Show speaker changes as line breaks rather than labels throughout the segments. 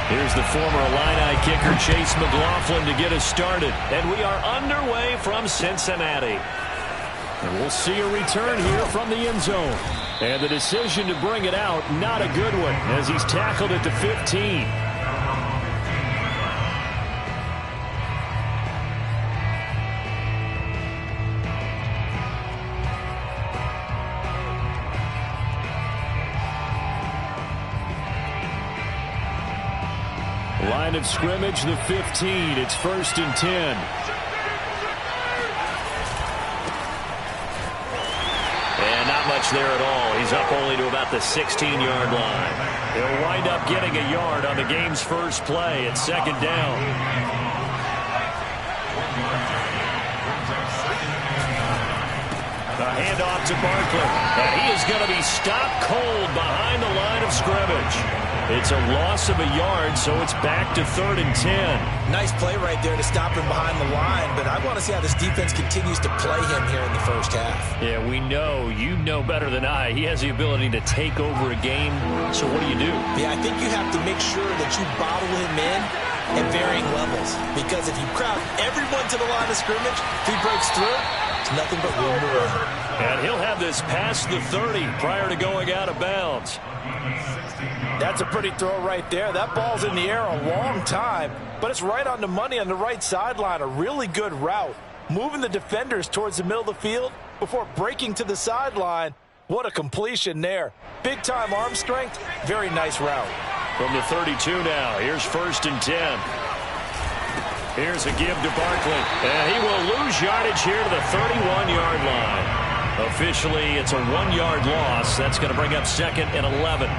Here's the former Illini kicker Chase McLaughlin to get us started. And we are underway from Cincinnati. And we'll see a return here from the end zone. And the decision to bring it out, not a good one, as he's tackled at the 15. Line of scrimmage, the 15. It's 1st and 10. And not much there at all. He's up only to about the 16-yard line. He'll wind up getting a yard on the game's first play at 2nd down. A handoff to Barkley. And he is going to be stopped cold behind the line of scrimmage. It's a loss of a yard, so it's back to 3rd and 10.
Nice play right there to stop him behind the line, but I want to see how this defense continues to play him here in the first half.
Yeah, we know. You know better than I. He has the ability to take over a game, so what do you do?
Yeah, I think you have to make sure that you bottle him in at varying levels, because if you crowd everyone to the line of scrimmage, if he breaks through, it's nothing but room to run.
And he'll have this past the 30 prior to going out of bounds.
That's a pretty throw right there. That ball's in the air a long time, but it's right on the money on the right sideline. A really good route. Moving the defenders towards the middle of the field before breaking to the sideline. What a completion there. Big-time arm strength. Very nice route.
From the 32 now, here's 1st and 10. Here's a give to Barkley. And he will lose yardage here to the 31-yard line. Officially, it's a 1-yard loss. That's going to bring up 2nd and 11.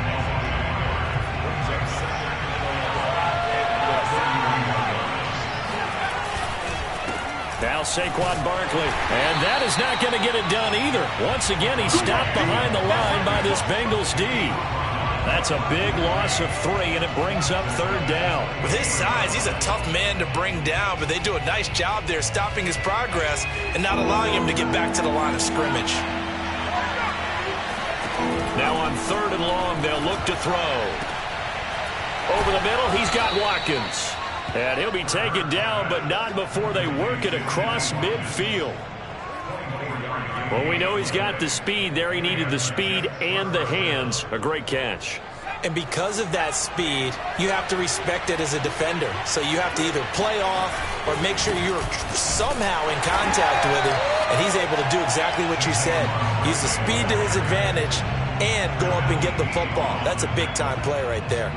Now Saquon Barkley. And that is not going to get it done either. Once again, he's stopped behind the line by this Bengals D. That's a big loss of 3, and it brings up 3rd down.
With his size, he's a tough man to bring down, but they do a nice job there stopping his progress and not allowing him to get back to the line of scrimmage.
Now on 3rd and long, they'll look to throw. Over the middle, he's got Watkins. And he'll be taken down, but not before they work it across midfield. Well, we know he's got the speed there. He needed the speed and the hands. A great catch.
And because of that speed, you have to respect it as a defender. So you have to either play off or make sure you're somehow in contact with him, and he's able to do exactly what you said. Use the speed to his advantage and go up and get the football. That's a big-time play right there.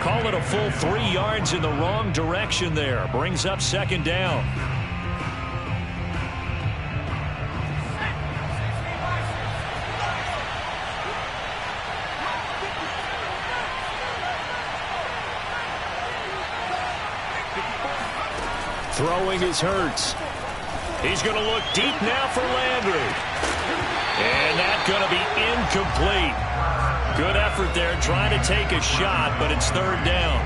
Call it a full 3 yards in the wrong direction there. Brings up 2nd down. Throwing is Hurts. He's going to look deep now for Landry. And that's going to be incomplete. Good effort there trying to take a shot, but it's 3rd down.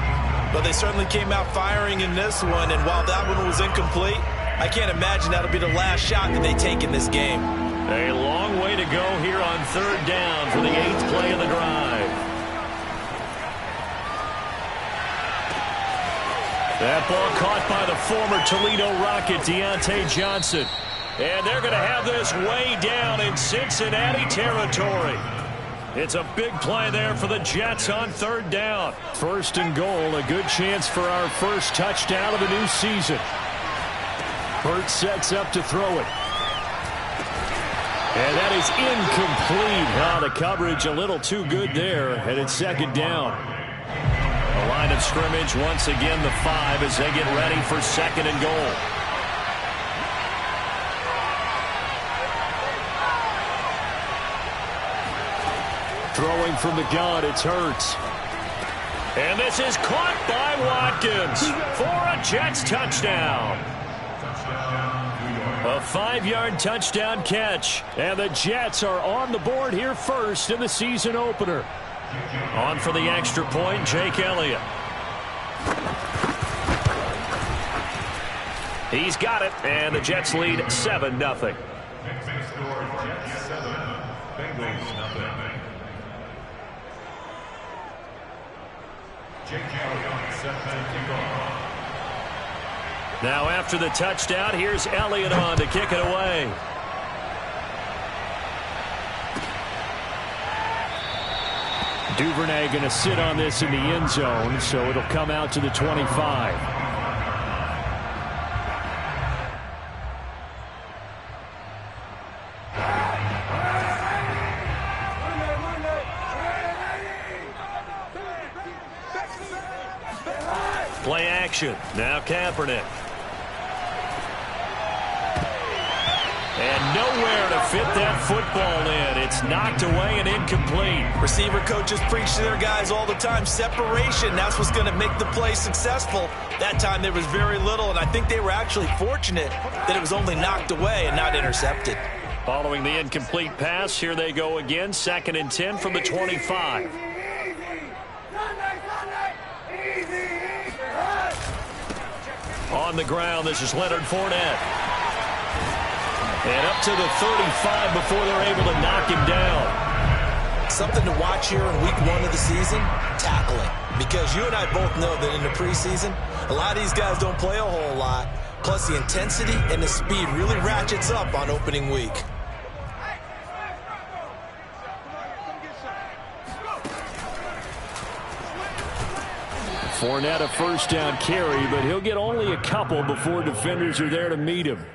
But they certainly came out firing in this one, and while that one was incomplete, I can't imagine that'll be the last shot that they take in this game.
A long way to go here on 3rd down for the 8th play of the drive. That ball caught by the former Toledo Rocket, Deontay Johnson. And they're going to have this way down in Cincinnati territory. It's a big play there for the Jets on 3rd down. 1st and goal, a good chance for our first touchdown of the new season. Hurts sets up to throw it. And that is incomplete. Now the coverage a little too good there, and it's 2nd down. The line of scrimmage once again the 5 as they get ready for 2nd and goal. Throwing from the gun, it's Hurts. And this is caught by Watkins for a Jets touchdown. A 5-yard touchdown catch. And the Jets are on the board here first in the season opener. On for the extra point, Jake Elliott. He's got it, and the Jets lead 7-0. Jake Elliott. Now after the touchdown, here's Elliott on to kick it away. Duvernay going to sit on this in the end zone, so it'll come out to the 25. Play action. Now Kaepernick. And nowhere to fit that football in. It's knocked away and incomplete.
Receiver coaches preach to their guys all the time. Separation, that's what's going to make the play successful. That time there was very little, and I think they were actually fortunate that it was only knocked away and not intercepted.
Following the incomplete pass, here they go again. 2nd and 10 from the 25. On the ground, this is Leonard Fournette. And up to the 35 before they're able to knock him down.
Something to watch here in week 1 of the season, tackling. Because you and I both know that in the preseason, a lot of these guys don't play a whole lot. Plus the intensity and the speed really ratchets up on opening week.
Fournette a first down carry, but he'll get only a couple before defenders are there to meet him.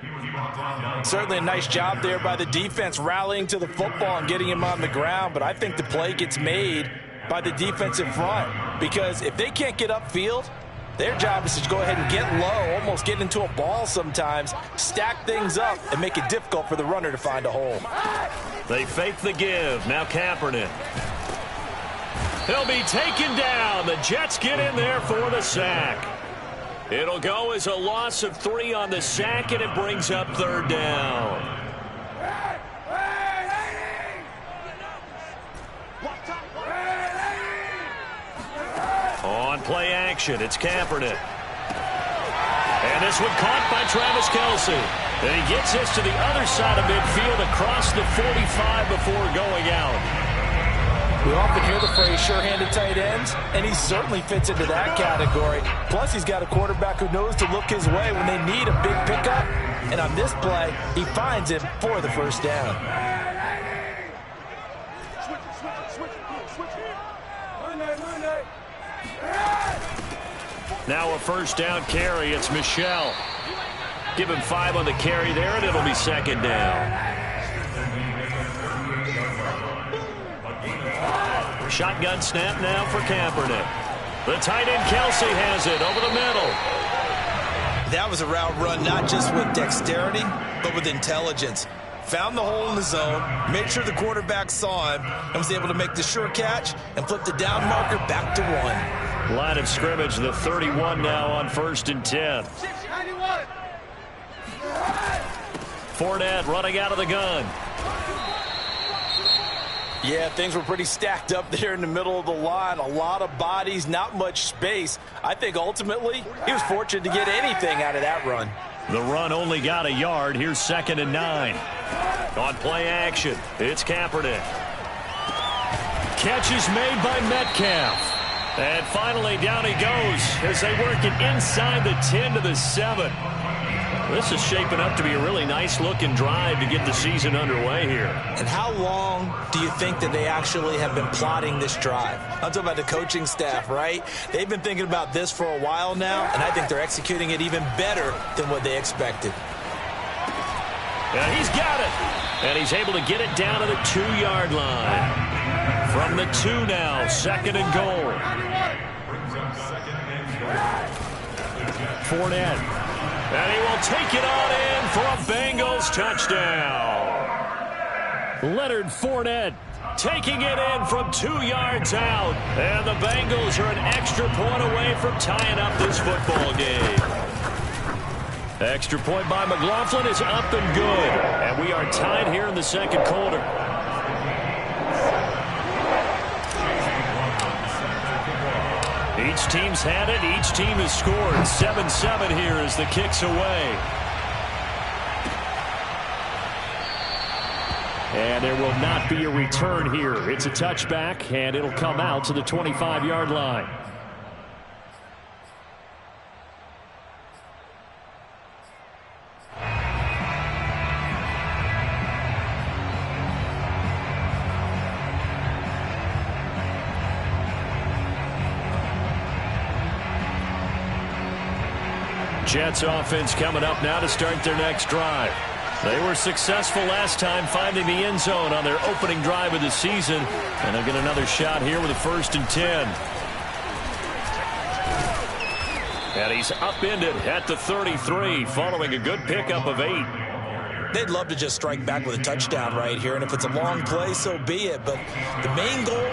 Certainly a nice job there by the defense rallying to the football and getting him on the ground, but I think the play gets made by the defensive front because if they can't get upfield, their job is to go ahead and get low, almost get into a ball sometimes, stack things up, and make it difficult for the runner to find a hole.
They fake the give. Now Kaepernick. He'll be taken down. The Jets get in there for the sack. It'll go as a loss of 3 on the sack, and it brings up 3rd down. On play action, it's Kaepernick. And this one caught by Travis Kelce. And he gets this to the other side of midfield across the 45 before going out.
We often hear the phrase sure-handed tight ends, and he certainly fits into that category. Plus, he's got a quarterback who knows to look his way when they need a big pickup. And on this play, he finds him for the first down.
Now a first down carry. It's Michel. Give him 5 on the carry there, and it'll be 2nd down. Shotgun snap now for Kaepernick. The tight end Kelce has it over the middle.
That was a route run not just with dexterity, but with intelligence. Found the hole in the zone, made sure the quarterback saw him, and was able to make the sure catch and flip the down marker back to 1.
Line of scrimmage, the 31 now on 1st and 10. Fournette running out of the gun.
Yeah, things were pretty stacked up there in the middle of the line. A lot of bodies, not much space. I think ultimately he was fortunate to get anything out of that run.
The run only got a yard. Here's 2nd and 9. On play action, it's Kaepernick. Catch is made by Metcalf. And finally down he goes as they work it inside the 10 to the 7. This is shaping up to be a really nice-looking drive to get the season underway here.
And how long do you think that they actually have been plotting this drive? I'm talking about the coaching staff, right? They've been thinking about this for a while now, and I think they're executing it even better than what they expected.
Yeah, he's got it. And he's able to get it down to the 2-yard line. From the 2 now, 2nd and goal. Fournette. And he will take it on in for a Bengals touchdown. Leonard Fournette taking it in from 2 yards out. And the Bengals are an extra point away from tying up this football game. Extra point by McLaughlin is up and good. And we are tied here in the 2nd quarter. Each team's had it. Each team has scored. 7-7 here as the kick's away. And there will not be a return here. It's a touchback, and it'll come out to the 25-yard line. Jets offense coming up now to start their next drive. They were successful last time finding the end zone on their opening drive of the season. And they'll get another shot here with a 1st and 10. And he's upended at the 33 following a good pickup of 8.
They'd love to just strike back with a touchdown right here. And if it's a long play, so be it. But the main goal,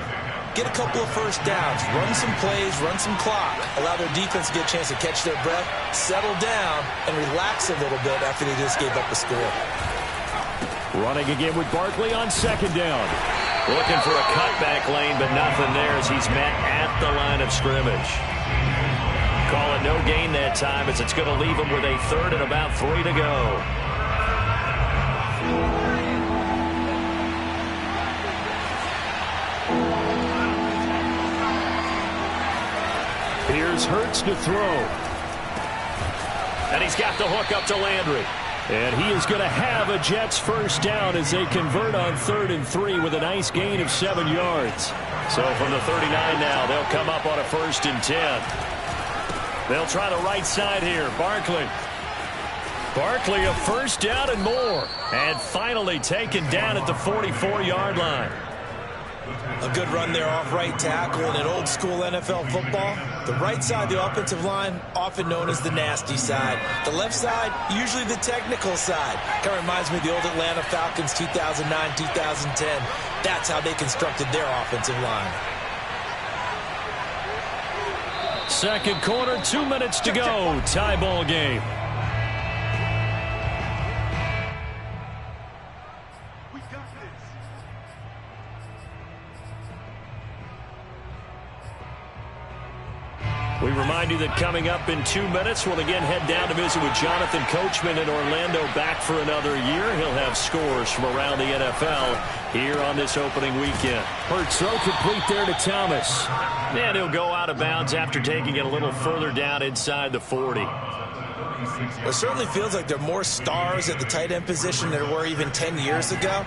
get a couple of first downs, run some plays, run some clock, allow their defense to get a chance to catch their breath, settle down, and relax a little bit after they just gave up a score.
Running again with Barkley on 2nd down. Looking for a cutback lane, but nothing there as he's met at the line of scrimmage. Call it no gain that time as it's going to leave him with a 3rd and about 3 to go. Here's Hurts to throw. And he's got the hook up to Landry. And he is going to have a Jets 1st down as they convert on 3rd and 3 with a nice gain of 7 yards. So from the 39 now, they'll come up on a 1st and 10. They'll try the right side here. Barkley. Barkley a 1st down and more. And finally taken down at the 44-yard line.
A good run there off right tackle in an old-school NFL football. The right side, the offensive line, often known as the nasty side. The left side, usually the technical side. Kind of reminds me of the old Atlanta Falcons 2009-2010. That's how they constructed their offensive line.
2nd quarter, 2 minutes to go. Tie ball game. We remind you that coming up in 2 minutes, we'll again head down to visit with Jonathan Coachman in Orlando, back for another year. He'll have scores from around the NFL here on this opening weekend. Hurts throw complete there to Thomas. And he'll go out of bounds after taking it a little further down inside the 40.
It certainly feels like there are more stars at the tight end position than there were even 10 years ago.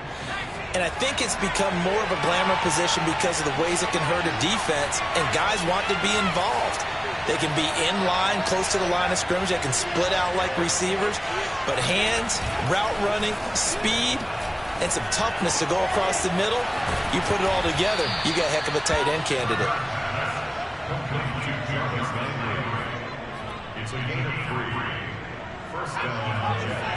And I think it's become more of a glamour position because of the ways it can hurt a defense, and guys want to be involved. They can be in line, close to the line of scrimmage. They can split out like receivers. But hands, route running, speed, and some toughness to go across the middle, you put it all together, you got a heck of a tight end candidate.
It's a gain of 3. 1st down.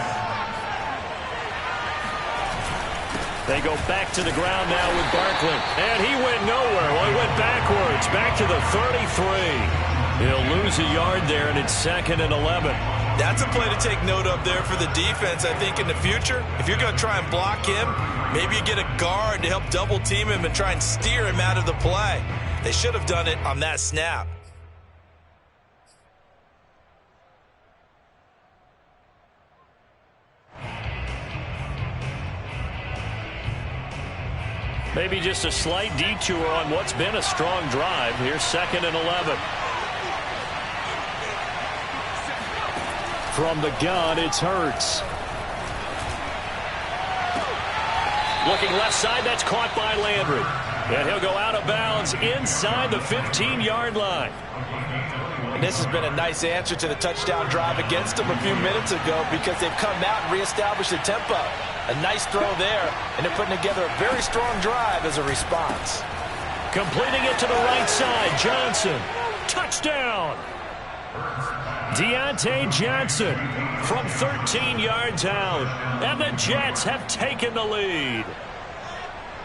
They go back to the ground now with Barkley. And he went nowhere. Well, he went backwards. Back to the 33. He'll lose a yard there, and it's 2nd and 11.
That's a play to take note of there for the defense, I think, in the future. If you're going to try and block him, maybe you get a guard to help double team him and try and steer him out of the play. They should have done it on that snap.
Maybe just a slight detour on what's been a strong drive. Here's 2nd and 11. From the gun, it's Hurts. Looking left side, that's caught by Landry. And he'll go out of bounds inside the 15-yard line.
And this has been a nice answer to the touchdown drive against them a few minutes ago because they've come out and reestablished the tempo. A nice throw there, and they're putting together a very strong drive as a response.
Completing it to the right side, Johnson. Touchdown! Deontay Johnson from 13 yards out. And the Jets have taken the lead.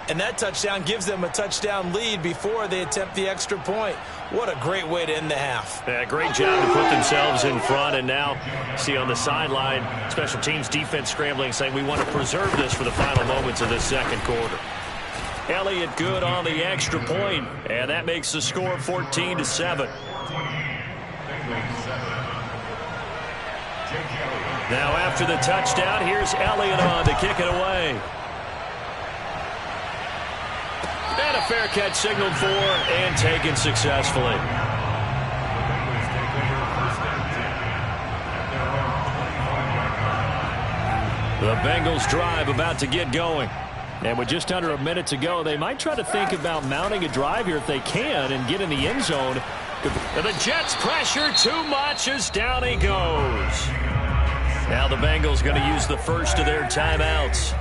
And that touchdown gives them a touchdown lead before they attempt the extra point. What a great way to end the half.
Yeah, great job to put themselves in front. And now, see on the sideline, special teams defense scrambling, saying we want to preserve this for the final moments of this 2nd quarter. Elliott good on the extra point, and that makes the score 14-7. Now after the touchdown, here's Elliott on to kick it away. And a fair catch signaled for and taken successfully. The Bengals drive about to get going. And with just under a minute to go, they might try to think about mounting a drive here if they can and get in the end zone And the Jets pressure too much as down he goes. Now the Bengals going to use the first of their timeouts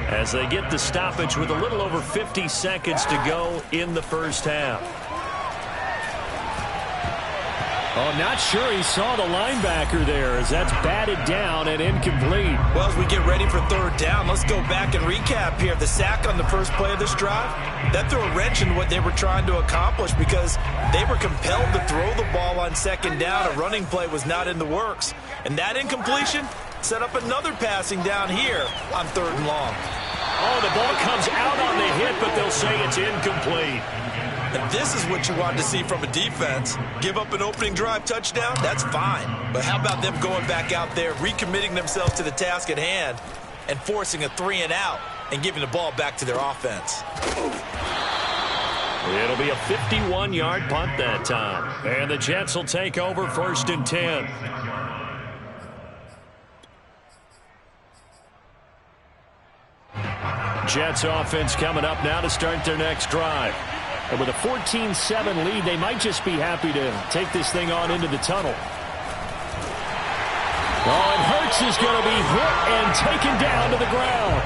as they get the stoppage with a little over 50 seconds to go in the first half. Oh, not sure he saw the linebacker there as that's batted down and incomplete.
Well, as we get ready for third down, let's go back and recap here. The sack on the first play of this drive, that threw a wrench in what they were trying to accomplish because they were compelled to throw the ball on second down. A running play was not in the works. And that incompletion set up another passing down here on third and long.
Oh, the ball comes out on the hit, but they'll say it's incomplete.
And this is what you want to see from a defense. Give up an opening drive touchdown, that's fine. But how about them going back out there, recommitting themselves to the task at hand, and forcing a 3-and-out and giving the ball back to their offense?
It'll be a 51-yard punt that time. And the Jets will take over 1st and 10. Jets offense coming up now to start their next drive. And with a 14-7 lead, they might just be happy to take this thing on into the tunnel. Oh, and Hurts is going to be hit and taken down to the ground.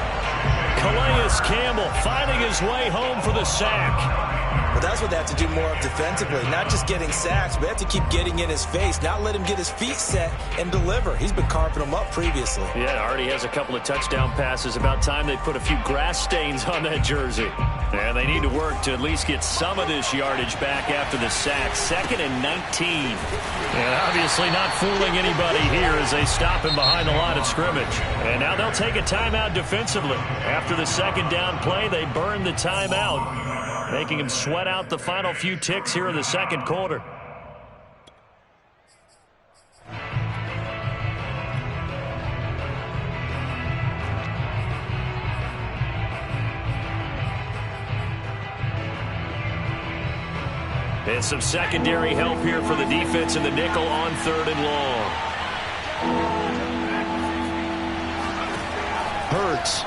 Calais Campbell finding his way home for the sack.
Well, that's what they have to do more of defensively. Not just getting sacks, but they have to keep getting in his face, not let him get his feet set and deliver. He's been carving them up previously.
Yeah, already has a couple of touchdown passes. About time they put a few grass stains on that jersey. And they need to work to at least get some of this yardage back after the sack. 2nd and 19. And obviously not fooling anybody here as they stop him behind the line of scrimmage. And now they'll take a timeout defensively. After the second down play, they burn the timeout, making him sweat out the final few ticks here in the second quarter. And some secondary help here for the defense in the nickel on 3rd and long. Hurts.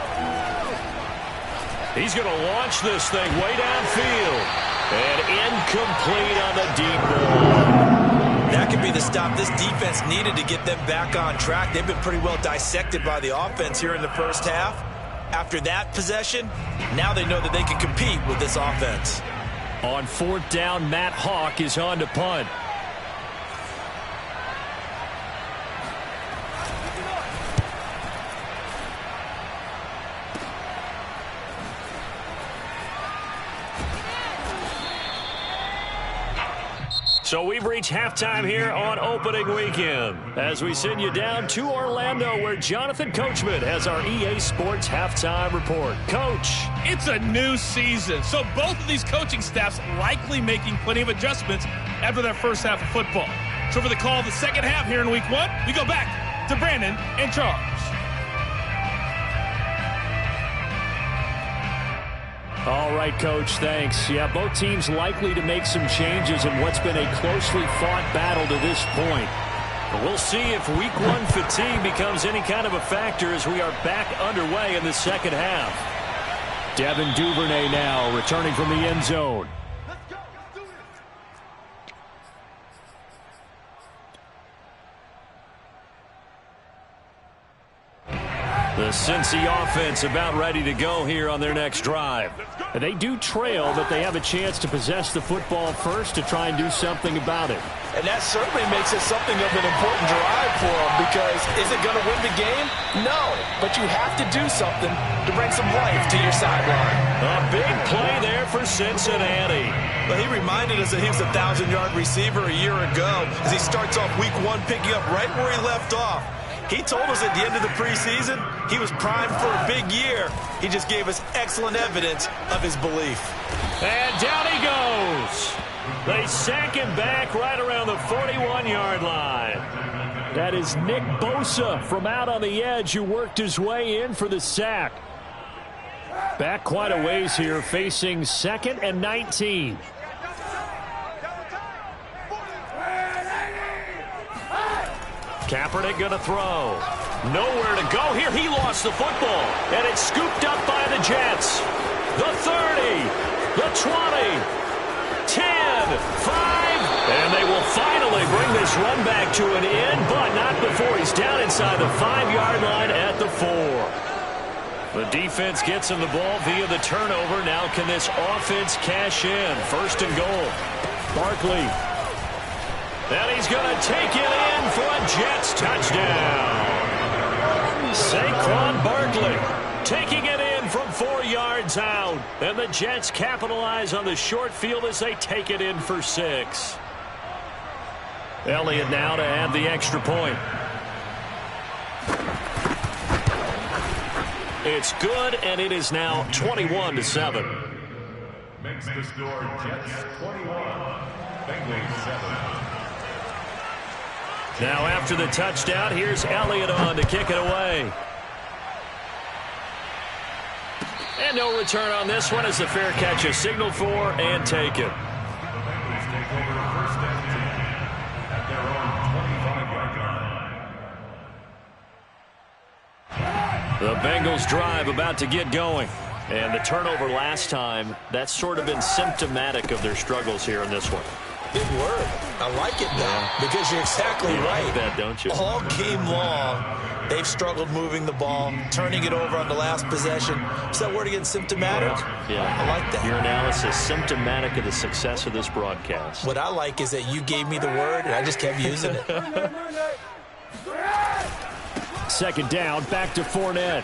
He's going to launch this thing way downfield. And incomplete on the deep ball.
That could be the stop this defense needed to get them back on track. They've been pretty well dissected by the offense here in the first half. After that possession, now they know that they can compete with this offense.
On 4th down, Matt Hawk is on to punt. So we've reached halftime here on opening weekend as we send you down to Orlando where Jonathan Coachman has our EA Sports halftime report. Coach.
It's a new season, so both of these coaching staffs likely making plenty of adjustments after their first half of football. So for the call of the second half here in week 1, we go back to Brandon and Charles.
All right, Coach, thanks. Yeah, both teams likely to make some changes in what's been a closely fought battle to this point. But we'll see if week 1 fatigue becomes any kind of a factor as we are back underway in the second half. Devin Duvernay now returning from the end zone. The Cincy offense about ready to go here on their next drive. They do trail, but they have a chance to possess the football first to try and do something about it.
And that certainly makes it something of an important drive for them because is it going to win the game? No, but you have to do something to bring some life to your sideline.
A big play there for Cincinnati.
But he reminded us that he was a 1,000-yard receiver a year ago as he starts off week 1 picking up right where he left off. He told us at the end of the preseason he was primed for a big year. He just gave us excellent evidence of his belief.
And down he goes. They sack him back right around the 41-yard line. That is Nick Bosa from out on the edge who worked his way in for the sack. Back quite a ways here, facing 2nd and 19. Kaepernick going to throw. Nowhere to go here. He lost the football. And it's scooped up by the Jets. The 30, the 20, 10, 5, And they will finally bring this run back to an end, but not before he's down inside the 5-yard line at the 4. The defense gets him the ball via the turnover. Now can this offense cash in? First and goal. Barkley. And he's going to take it in for a Jets touchdown. Saquon Barkley taking it in from 4 yards out. And the Jets capitalize on the short field as they take it in for 6. Elliott now to add the extra point. It's good, and it is now 21-7.
Makes the score Jets 21, Bengals 7.
Now after the touchdown, here's Elliott on to kick it away. And no return on this one as the fair catch is signaled for and taken.
The Bengals take over first and 10 at their own 25-yard line.
The Bengals drive about to get going. And the turnover last time, that's sort of been symptomatic of their struggles here in this one.
Big word. I like it, though, because you're exactly right.
Like that, don't you?
All game long, they've struggled moving the ball, turning it over on the last possession. Is that word again, symptomatic?
Yeah.
I like that.
Your analysis, symptomatic of the success of this broadcast.
What I like is that you gave me the word, and I just kept using it.
Second down, back to Fournette.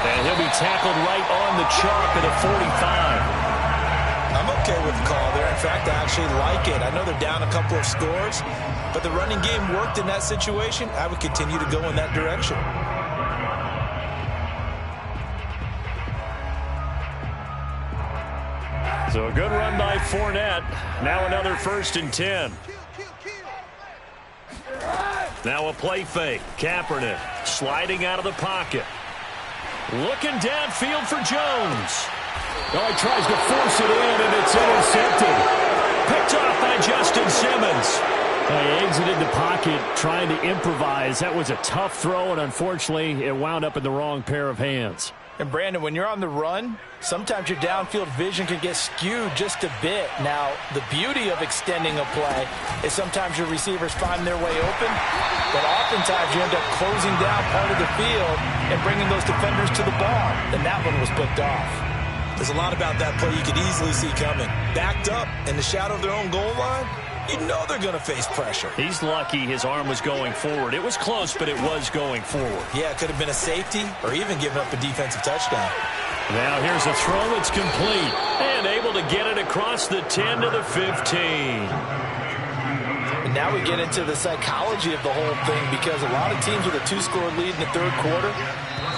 And he'll be tackled right on the chalk at a 45.
I'm okay with the call there. In fact, I actually like it. I know they're down a couple of scores, but the running game worked in that situation. I would continue to go in that direction.
So a good run by Fournette. Now another first and 10. Now a play fake. Kaepernick sliding out of the pocket. Looking downfield for Jones. Oh, he tries to force it in, and it's intercepted. Picked off by Justin Simmons.
He exited the pocket trying to improvise. That was a tough throw, and unfortunately, it wound up in the wrong pair of hands.
And, Brandon, when you're on the run, sometimes your downfield vision can get skewed just a bit. Now, the beauty of extending a play is sometimes your receivers find their way open, but oftentimes you end up closing down part of the field and bringing those defenders to the ball. And that one was picked off. There's a lot about that play you could easily see coming. Backed up in the shadow of their own goal line, you know they're going to face pressure.
He's lucky his arm was going forward. It was close, but it was going forward.
Yeah, it could have been a safety or even given up a defensive touchdown.
Now here's a throw that's complete and able to get it across the 10 to the 15.
And now we get into the psychology of the whole thing, because a lot of teams with a 2-score lead in the third quarter,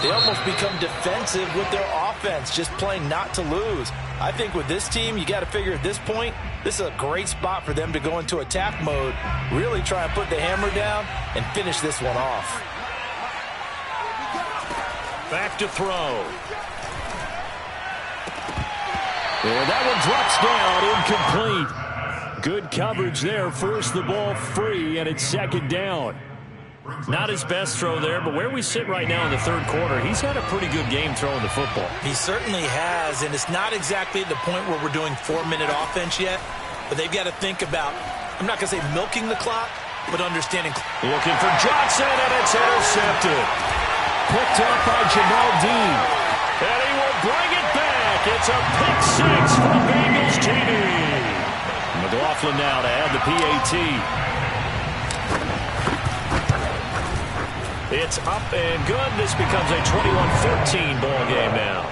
they almost become defensive with their offense, just playing not to lose. I think with this team, you got to figure at this point, this is a great spot for them to go into attack mode, really try and put the hammer down and finish this one off.
Back to throw. And that one drops down, incomplete. Good coverage there. Forced the ball free, and it's second down. Not his best throw there, but where we sit right now in the third quarter, he's had a pretty good game throwing the football.
He certainly has, and it's not exactly at the point where we're doing 4-minute offense yet, but they've got to think about, I'm not going to say milking the clock, but understanding.
Looking for Johnson, and it's intercepted. Picked up by Jamal Dean. And he will bring it back. It's a pick six for Bengals TV. McLaughlin now to add the PAT. It's up and good. This becomes a 21-14 ball game now.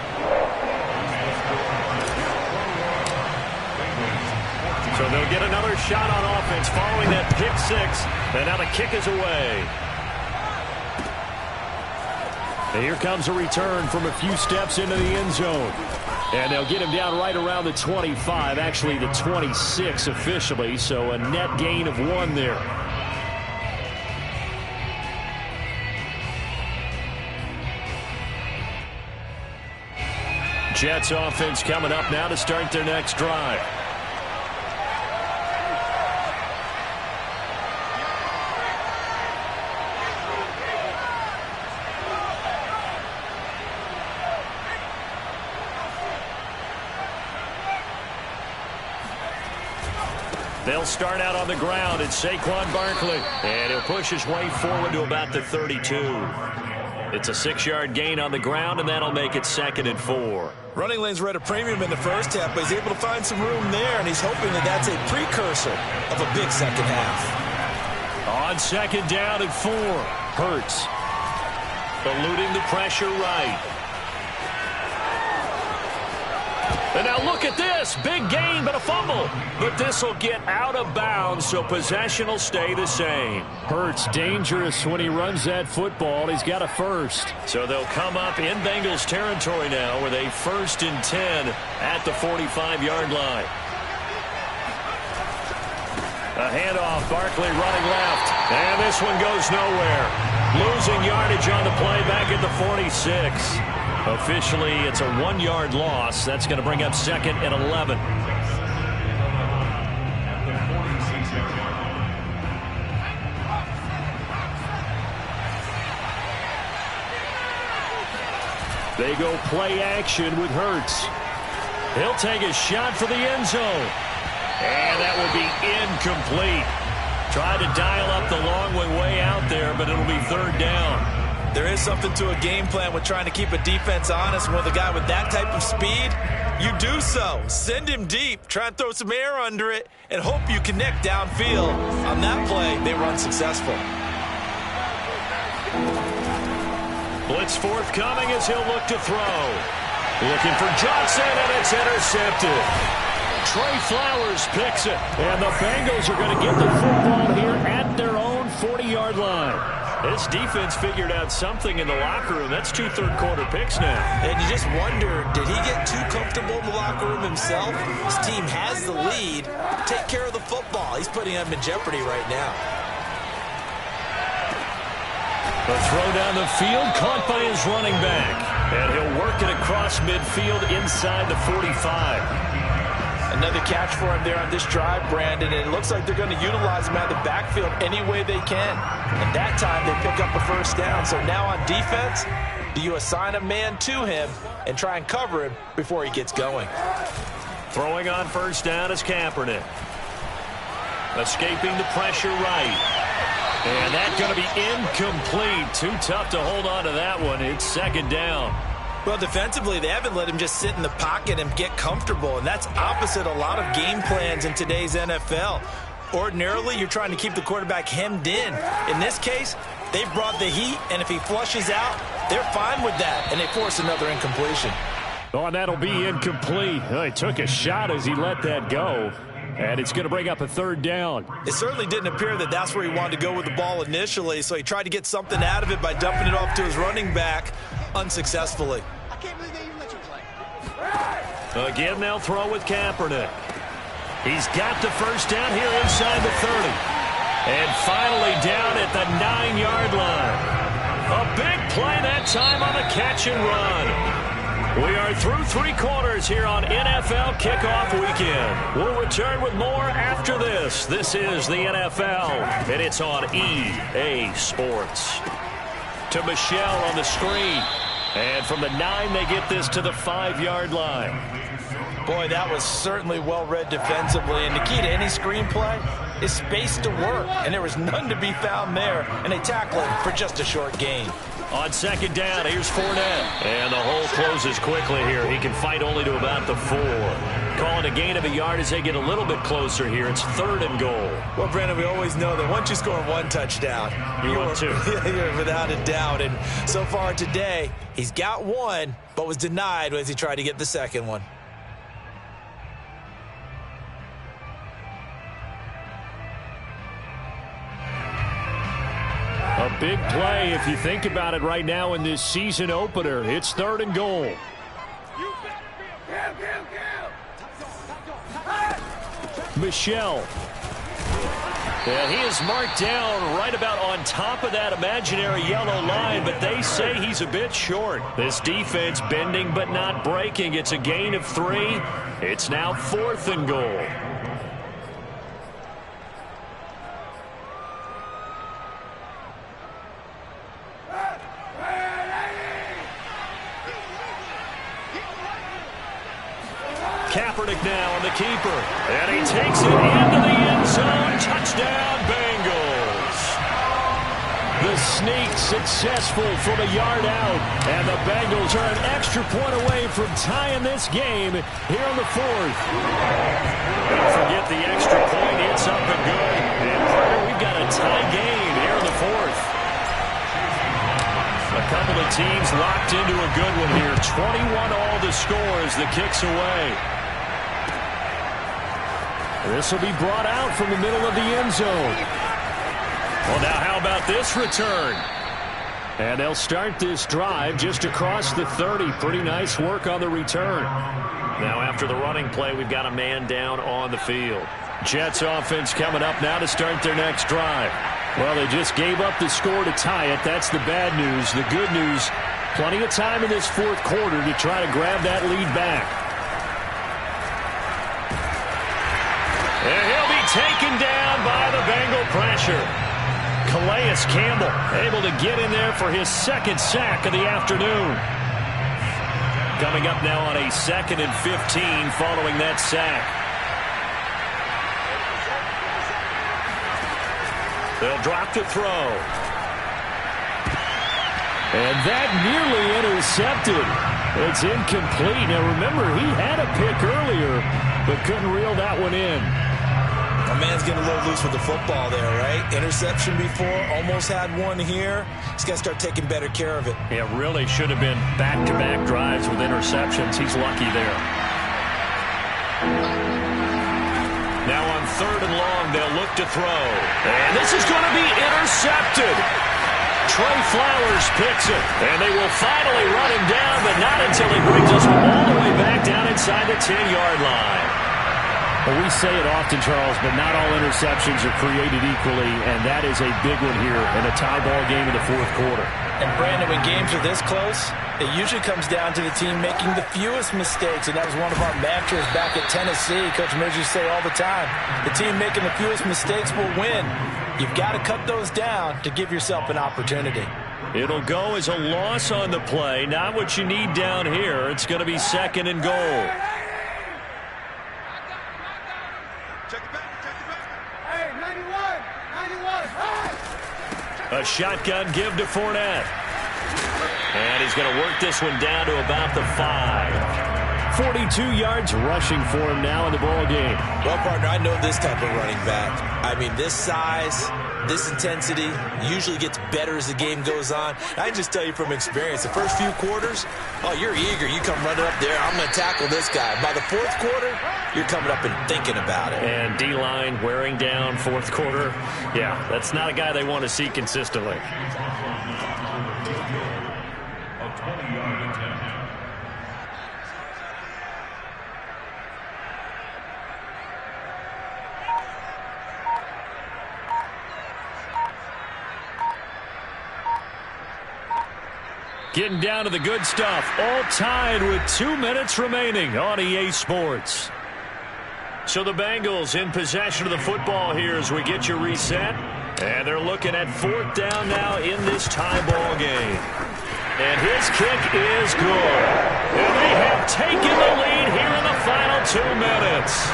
So they'll get another shot on offense following that pick six. And now the kick is away. And here comes a return from a few steps into the end zone. And they'll get him down right around the 25, actually the 26 officially, so a net gain of 1 there. Jets offense coming up now to start their next drive. They'll start out on the ground. It's Saquon Barkley. And he'll push his way forward to about the 32. It's a 6-yard gain on the ground, and that'll make it 2nd and 4.
Running lanes were at a premium in the first half, but he's able to find some room there, and he's hoping that that's a precursor of a big second half.
On 2nd down and 4, Hurts eluding the pressure right. And now look at this. Big gain, but a fumble. But this will get out of bounds, so possession will stay the same.
Hurts dangerous when he runs that football. He's got a first.
So they'll come up in Bengals territory now with a 1st and 10 at the 45-yard line. A handoff, Barkley running left. And this one goes nowhere. Losing yardage on the play back at the 46. Officially, it's a 1-yard loss. That's going to bring up 2nd and 11.
They go play action with Hurts.
He'll take a shot for the end zone. And that will be incomplete. Tried to dial up the long way out there, but it'll be 3rd down.
There is something to a game plan with trying to keep a defense honest. With a guy with that type of speed, you do so. Send him deep. Try and throw some air under it and hope you connect downfield. On that play, they were unsuccessful.
Blitz forthcoming as he'll look to throw. Looking for Johnson, and it's intercepted. Trey Flowers picks it.
And the Bengals are going to get the football here at their own 40-yard line.
This defense figured out something in the locker room. That's 2 third-quarter picks now.
And you just wonder, did he get too comfortable in the locker room himself? His team has the lead. Take care of the football. He's putting them in jeopardy right now.
The throw down the field, caught by his running back. And he'll work it across midfield inside the 45.
Another catch for him there on this drive, Brandon, and it looks like they're going to utilize him out of the backfield any way they can. And that time they pick up a 1st down. So now on defense, do you assign a man to him and try and cover him before he gets going?
Throwing on 1st down is Kaepernick. Escaping the pressure right. And that's going to be incomplete. Too tough to hold on to that one. It's 2nd down.
Well, defensively, they haven't let him just sit in the pocket and get comfortable, and that's opposite a lot of game plans in today's NFL. Ordinarily, you're trying to keep the quarterback hemmed in. In this case, they've brought the heat, and if he flushes out, they're fine with that, and they force another incompletion.
Oh, and that'll be incomplete. Oh, he took a shot as he let that go, and it's going to bring up a 3rd down.
It certainly didn't appear that that's where he wanted to go with the ball initially, so he tried to get something out of it by dumping it off to his running back unsuccessfully.
I can't believe they even let you play.
Again, they'll throw with Kaepernick. He's got the 1st down here inside the 30. And finally down at the 9-yard line. A big play that time on the catch and run. We are through 3 quarters here on NFL Kickoff Weekend. We'll return with more after this. This is the NFL, and it's on EA Sports. To Michelle on the screen. And from the 9, they get this to the 5-yard line.
Boy, that was certainly well-read defensively. And the key to any screenplay is space to work. And there was none to be found there. And they tackle him for just a short gain.
On 2nd down, here's Fournette. And the hole closes quickly here. He can fight only to about the 4. Calling a gain of a yard as they get a little bit closer here. It's 3rd and goal.
Well, Brandon, we always know that once you score 1 touchdown,
you're
without a doubt. And so far today, he's got 1, but was denied as he tried to get the 2nd one.
A big play if you think about it right now in this season opener. It's 3rd and goal. Michelle.
And he is marked down right about on top of that imaginary yellow line, but they say he's a bit short. This defense bending but not breaking. It's a gain of 3. It's now 4th and goal. Kaepernick now on the keeper. And he takes it into the end zone. Touchdown, Bengals. The sneak successful from a yard out. And the Bengals are an extra point away from tying this game here in the fourth. Don't forget the extra point. It's up and good. And partner, we've got a tie game here in the fourth. A couple of teams locked into a good one here. 21 all to score as the kick's away. This will be brought out from the middle of the end zone. Well, now how about this return? And they'll start this drive just across the 30. Pretty nice work on the return. Now after the running play, we've got a man down on the field. Jets offense coming up now to start their next drive. Well, they just gave up the score to tie it. That's the bad news. The good news, plenty of time in this fourth quarter to try to grab that lead back. And he'll be taken down by the Bengal pressure. Calais Campbell able to get in there for his second sack of the afternoon. Coming up now on a 2nd and 15 following that sack. They'll drop to throw. And that nearly intercepted. It's incomplete. Now remember, he had a pick earlier, but couldn't reel that one in.
My man's getting a little loose with the football there, right? Interception before, almost had one here. He's got to start taking better care of it.
Yeah, really should have been back-to-back drives with interceptions. He's lucky there. Now on 3rd and long, they'll look to throw. And this is going to be intercepted. Trey Flowers picks it. And they will finally run him down, but not until he brings us all the way back down inside the 10-yard line.
Well, we say it often, Charles, but not all interceptions are created equally, and that is a big one here in a tie ball game in the fourth quarter.
And Brandon, when games are this close, it usually comes down to the team making the fewest mistakes, and that was one of our mantras back at Tennessee. Coach Mills used to say all the time, the team making the fewest mistakes will win. You've got to cut those down to give yourself an opportunity.
It'll go as a loss on the play, not what you need down here. It's going to be 2nd and goal. A shotgun give to Fournette. And he's going to work this one down to about the 5.
42 yards rushing for him now in the ball game.
Well, partner, I know this type of running back. I mean, this size, this intensity usually gets better as the game goes on. I can just tell you from experience, the first few quarters, oh, you're eager. You come running up there, I'm going to tackle this guy. By the fourth quarter, you're coming up and thinking about it.
And D-line wearing down fourth quarter. Yeah, that's not a guy they want to see consistently.
A 20-yard attempt.
Getting down to the good stuff. All tied with 2 minutes remaining on EA Sports. So the Bengals in possession of the football here as we get you reset. And they're looking at 4th down now in this tie ball game. And his kick is good. And they have taken the lead here in the final 2 minutes.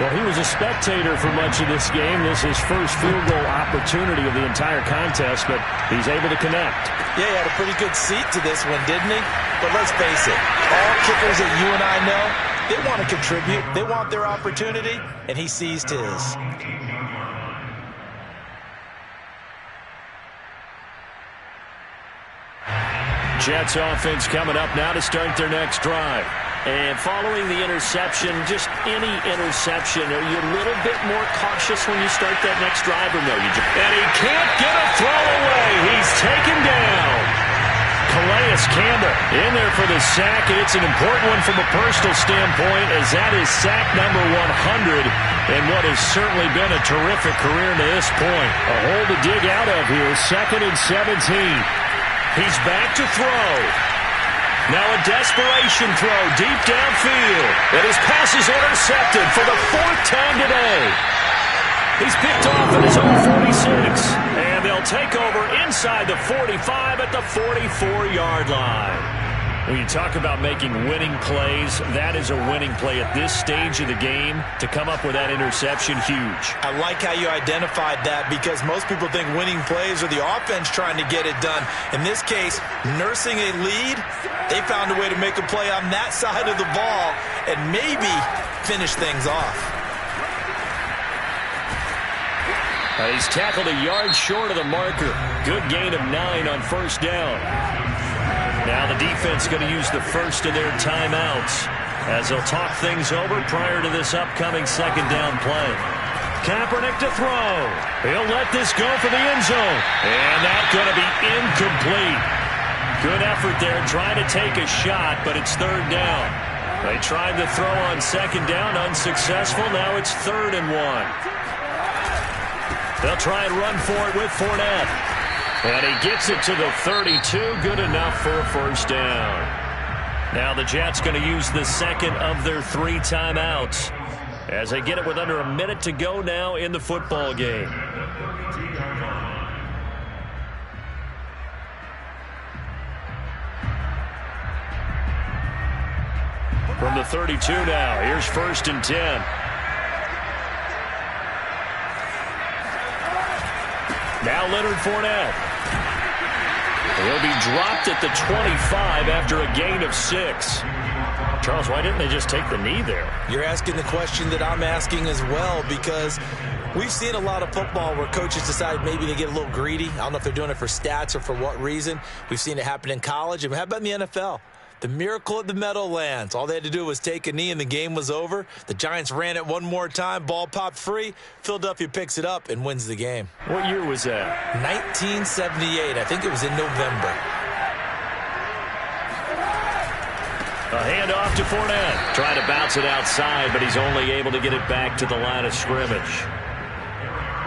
Well, he was a spectator for much of this game. This is his first field goal opportunity of the entire contest, but he's able to connect.
Yeah, he had a pretty good seat to this one, didn't he? But let's face it, all kickers that you and I know, they want to contribute. They want their opportunity, and he seized his.
Jets offense coming up now to start their next drive. And following the interception, just any interception, are you a little bit more cautious when you start that next drive or no? And he can't get a throw away. He's taken down. Calais Campbell in there for the sack, and it's an important one from a personal standpoint as that is sack number 100 and what has certainly been a terrific career to this point.
A hole to dig out of here, 2nd and 17.
He's back to throw. Now a desperation throw deep downfield. And his pass is intercepted for the 4th time today. He's picked off at his own 46. And they'll take over inside the 45 at the 44-yard line. When you talk about making winning plays, that is a winning play at this stage of the game. To come up with that interception, huge.
I like how you identified that because most people think winning plays are the offense trying to get it done. In this case, nursing a lead, they found a way to make a play on that side of the ball and maybe finish things off.
He's tackled a yard short of the marker. Good gain of 9 on first down. Now the defense going to use the first of their timeouts as they'll talk things over prior to this upcoming second down play. Kaepernick to throw. He'll let this go for the end zone. And that's going to be incomplete. Good effort there trying to take a shot, but it's third down. They tried to throw on second down, unsuccessful. Now it's 3rd and 1. They'll try and run for it with Fournette. And he gets it to the 32, good enough for a first down. Now the Jets going to use the second of their 3 timeouts as they get it with under a minute to go now in the football game. From the 32 now, here's 1st and 10. Now Leonard Fournette. He'll be dropped at the 25 after a gain of 6. Charles, why didn't they just take the knee there?
You're asking the question that I'm asking as well, because we've seen a lot of football where coaches decide maybe they get a little greedy. I don't know if they're doing it for stats or for what reason. We've seen it happen in college. And how about in the NFL? The miracle at the Meadowlands. All they had to do was take a knee and the game was over. The Giants ran it one more time. Ball popped free. Philadelphia picks it up and wins the game.
What year was that?
1978. I think it was in November.
A handoff to Fournette. Trying to bounce it outside, but he's only able to get it back to the line of scrimmage.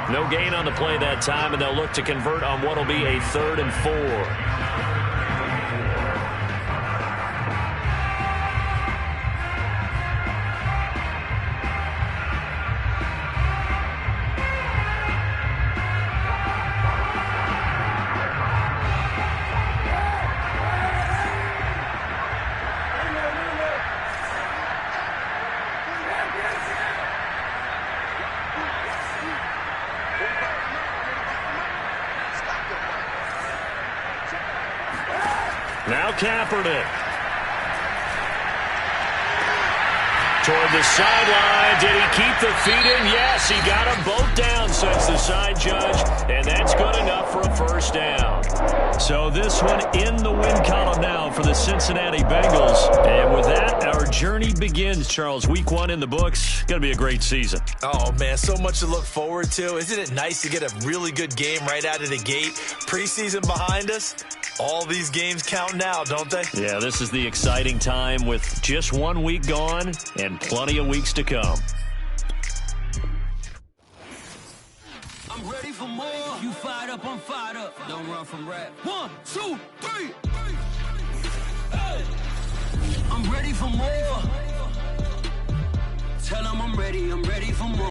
No gain on the play that time, and they'll look to convert on what will be a 3rd and 4. Now Kaepernick. Toward the sideline. Did he keep the feet in? Yes, he got them both down, says the side judge. And that's good enough for a first down. So this one in the win column now for the Cincinnati Bengals. And with that, our journey begins, Charles. Week 1 in the books. Going to be a great season.
Oh, man, so much to look forward to. Isn't it nice to get a really good game right out of the gate? Preseason behind us. All these games count now, don't they?
Yeah, this is the exciting time with just 1 week gone and plenty of weeks to come.
I'm ready for more. You fired up, I'm fired up. Don't run from rap. 1, 2, 3. Hey. I'm ready for more. Tell them I'm ready for more.